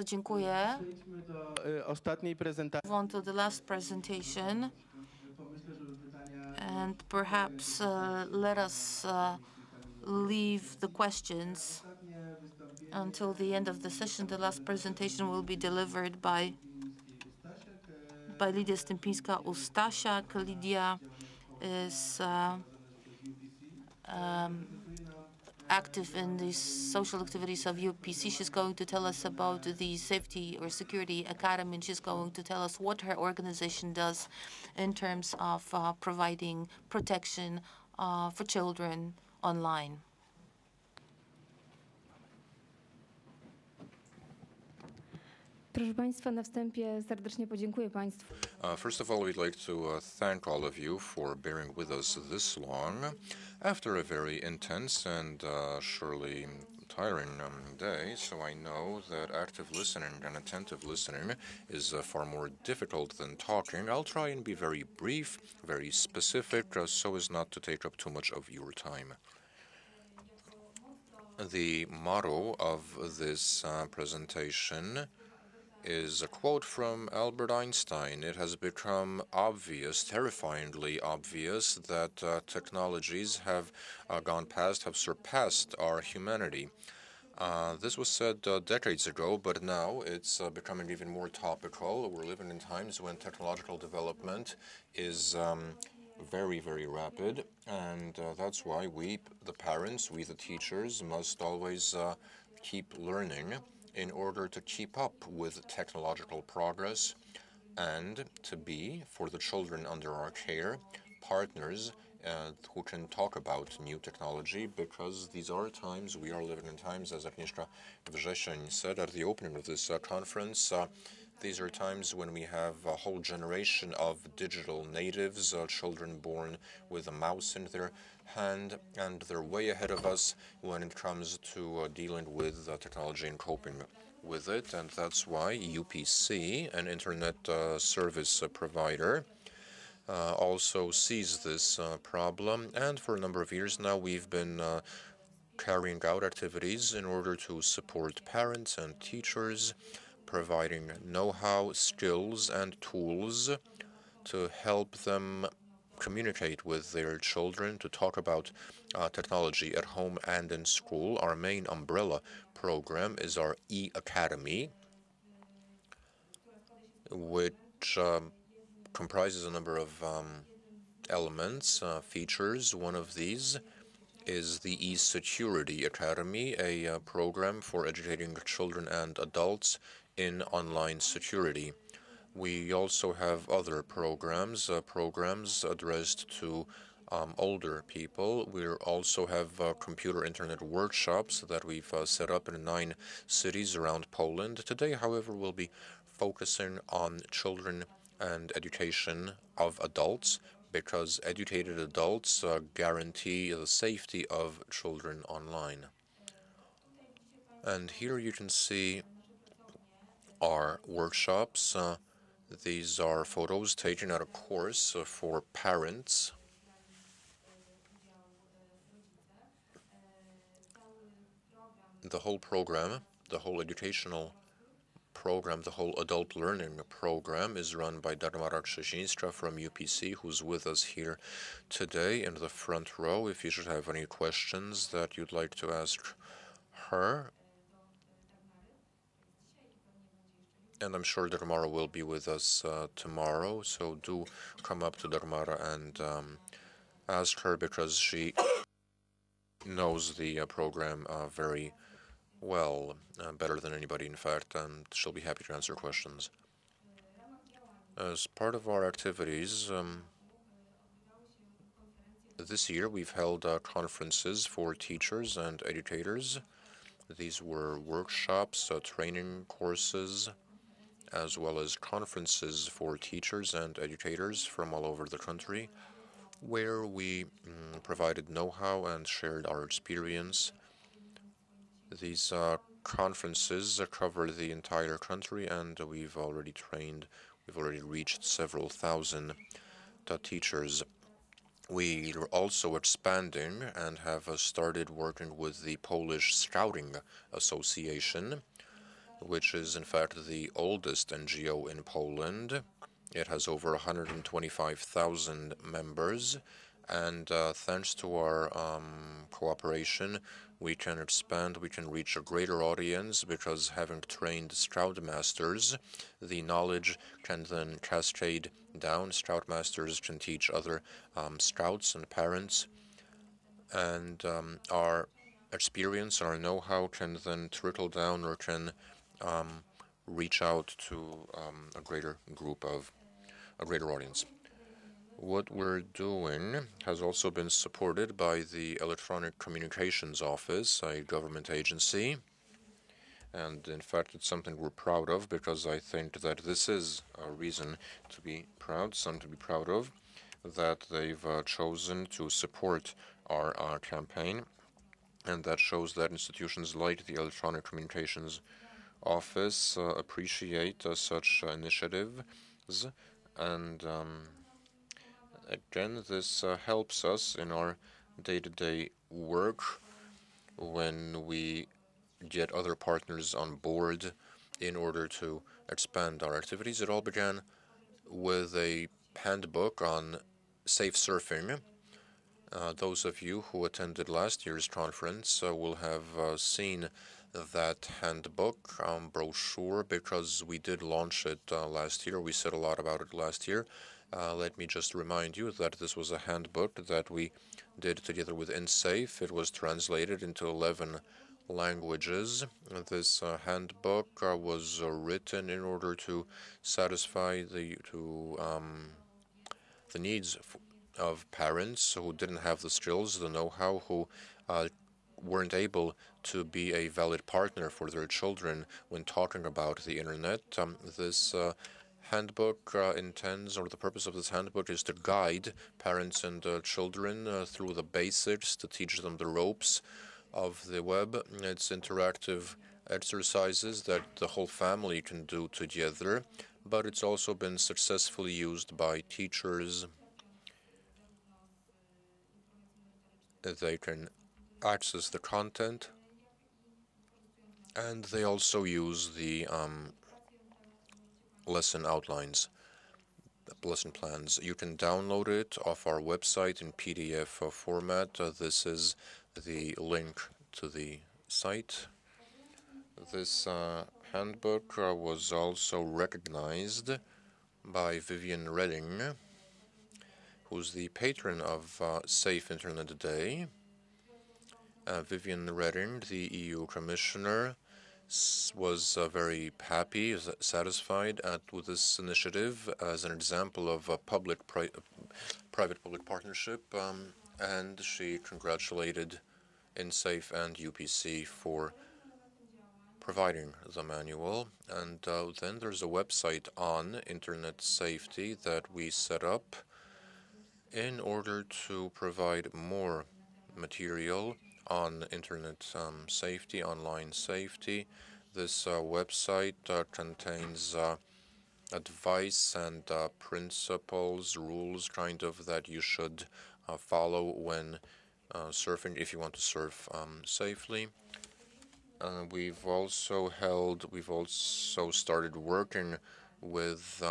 Dziękuję. Przejdźmy do ostatniej prezentacji. Move on to the last presentation, Pomyślę, żeby pytania and perhaps let us leave the questions ostatnie wystąpienie until the end of the session. The last presentation will be delivered by Lidia Stępińska-Ustasiak. Lydia is active in the social activities of UPC. She's going to tell us about the Safety or Security Academy, and she's going to tell us what her organization does in terms of providing protection for children online. Proszę Państwa, na wstępie serdecznie podziękuję Państwu. First of all, we'd like to thank all of you for bearing with us this long after a very intense and surely tiring day. So I know that active listening and attentive listening is far more difficult than talking. I'll try and be very brief, very specific, so as not to take up too much of your time. The motto of this presentation is a quote from Albert Einstein. It has become obvious, terrifyingly obvious, that technologies have gone past, have surpassed our humanity. This was said decades ago, but now it's becoming even more topical. We're living in times when technological development is very, very rapid, and that's why we, the parents, we, the teachers, must always keep learning in order to keep up with technological progress and to be, for the children under our care, partners who can talk about new technology, because these are times, we are living in times, as Agnieszka Wrzesień said at the opening of this conference, these are times when we have a whole generation of digital natives, children born with a mouse in their hand, and they're way ahead of us when it comes to dealing with technology and coping with it. And that's why UPC, an internet service provider, also sees this problem. And for a number of years now, we've been carrying out activities in order to support parents and teachers, providing know-how, skills, and tools to help them communicate with their children, to talk about technology at home and in school. Our main umbrella program is our e-Academy, which comprises a number of elements, features. One of these is the e-Security Academy, a program for educating children and adults in online security. We also have other programs, programs addressed to older people. We also have computer internet workshops that we've set up in 9 cities around Poland. Today, however, we'll be focusing on children and education of adults, because educated adults guarantee the safety of children online. And here you can see our workshops. These are photos taken at a course for parents. The whole program, the whole educational program, the whole adult learning program is run by Dagmara Krzezińska from UPC, who's with us here today in the front row. If you should have any questions that you'd like to ask her, and I'm sure Dagmara will be with us tomorrow, so do come up to Dagmara and ask her, because she knows the program very well, better than anybody, in fact, and she'll be happy to answer questions. As part of our activities, this year we've held conferences for teachers and educators. These were workshops, training courses, as well as conferences for teachers and educators from all over the country, where we provided know-how and shared our experience. These conferences cover the entire country, and we've already reached several thousand teachers. We are also expanding and have started working with the Polish Scouting Association. which is in fact the oldest NGO in Poland. It has over 125,000 members, and thanks to our cooperation, we can expand, we can reach a greater audience, because having trained Scoutmasters, the knowledge can then cascade down. Scoutmasters can teach other Scouts and parents, and our experience, our know-how can then trickle down or can reach out to a greater audience. What we're doing has also been supported by the Electronic Communications Office, a government agency. And in fact, it's something we're proud of, because I think that this is a reason to be proud, something to be proud of, that they've chosen to support our campaign. And that shows that institutions like the Electronic Communications Office appreciate such initiatives. And again, this helps us in our day-to-day work when we get other partners on board in order to expand our activities. It all began with a handbook on safe surfing. Those of you who attended last year's conference will have seen that handbook brochure, because we did launch it last year. We said a lot about it last year. Let me just remind you that this was a handbook that we did together with InSafe. It was translated into 11 languages. This handbook was written in order to satisfy the needs of parents who didn't have the skills, the know-how, who weren't able to be a valid partner for their children when talking about the internet. This handbook intends, or the purpose of this handbook is to guide parents and children through the basics, to teach them the ropes of the web. It's interactive exercises that the whole family can do together, but it's also been successfully used by teachers. They can access the content, and they also use the lesson outlines, lesson plans. You can download it off our website in PDF format. This is the link to the site. This handbook was also recognized by Viviane Reding, who's the patron of Safe Internet Day. Viviane Reding, the EU Commissioner, was very happy, satisfied with this initiative as an example of a private-public partnership, and she congratulated InSafe and UPC for providing the manual. And then there's a website on internet safety that we set up in order to provide more material on internet safety, online safety. This website contains advice and principles, rules, kind of, that you should follow when surfing, if you want to surf safely. We've also started working with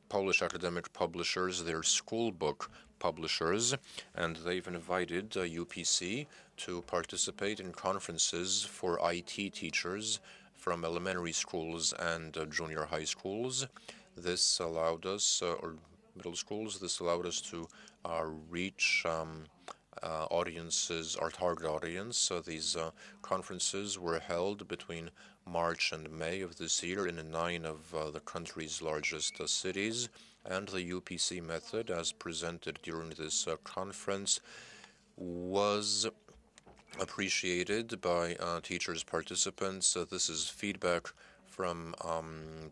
Polish academic publishers, their school book publishers, and they've invited UPC to participate in conferences for IT teachers from elementary schools and junior high schools. This allowed us, or middle schools, this allowed us to reach audiences, our target audience. These conferences were held between March and May of this year in 9 of the country's largest cities, and the UPC method, as presented during this conference, was appreciated by teachers participants. This is feedback from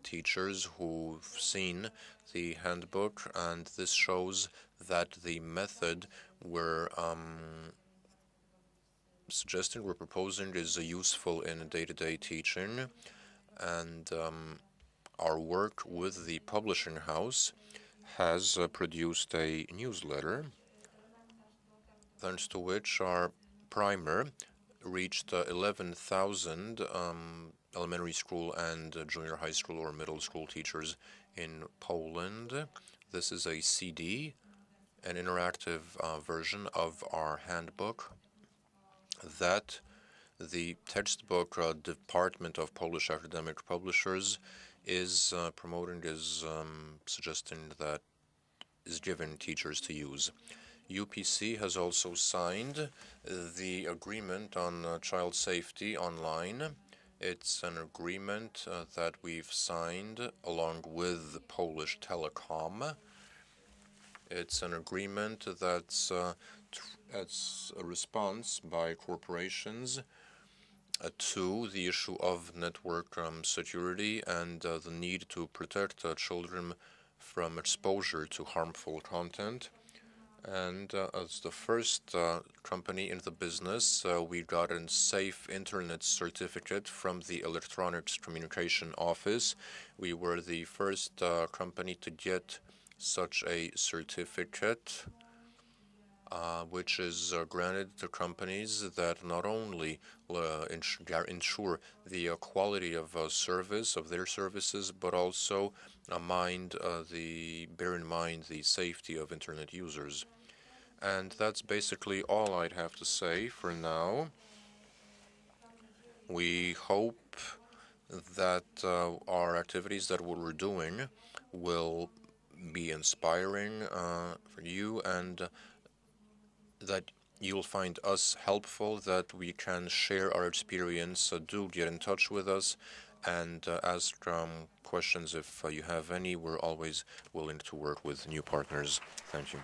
teachers who've seen the handbook, and this shows that the method we're suggesting, we're proposing, is useful in day-to-day teaching. And our work with the publishing house has produced a newsletter, thanks to which our primer reached 11,000 elementary school and junior high school or middle school teachers in Poland. This is a CD, an interactive version of our handbook that the textbook department of Polish Academic Publishers is promoting, is suggesting that is given teachers to use. UPC has also signed the agreement on child safety online. It's an agreement that we've signed along with Polish Telecom. It's an agreement that's a response by corporations to the issue of network security and the need to protect children from exposure to harmful content. And as the first company in the business, we got a safe internet certificate from the Electronics Communication Office. We were the first company to get such a certificate, which is granted to companies that not only ensure the quality of service of their services, but also bear in mind the safety of internet users. And that's basically all I'd have to say for now. We hope that our activities that we're doing will be inspiring for you, and that you'll find us helpful, that we can share our experience. Do get in touch with us and ask questions if you have any. We're always willing to work with new partners. Thank you.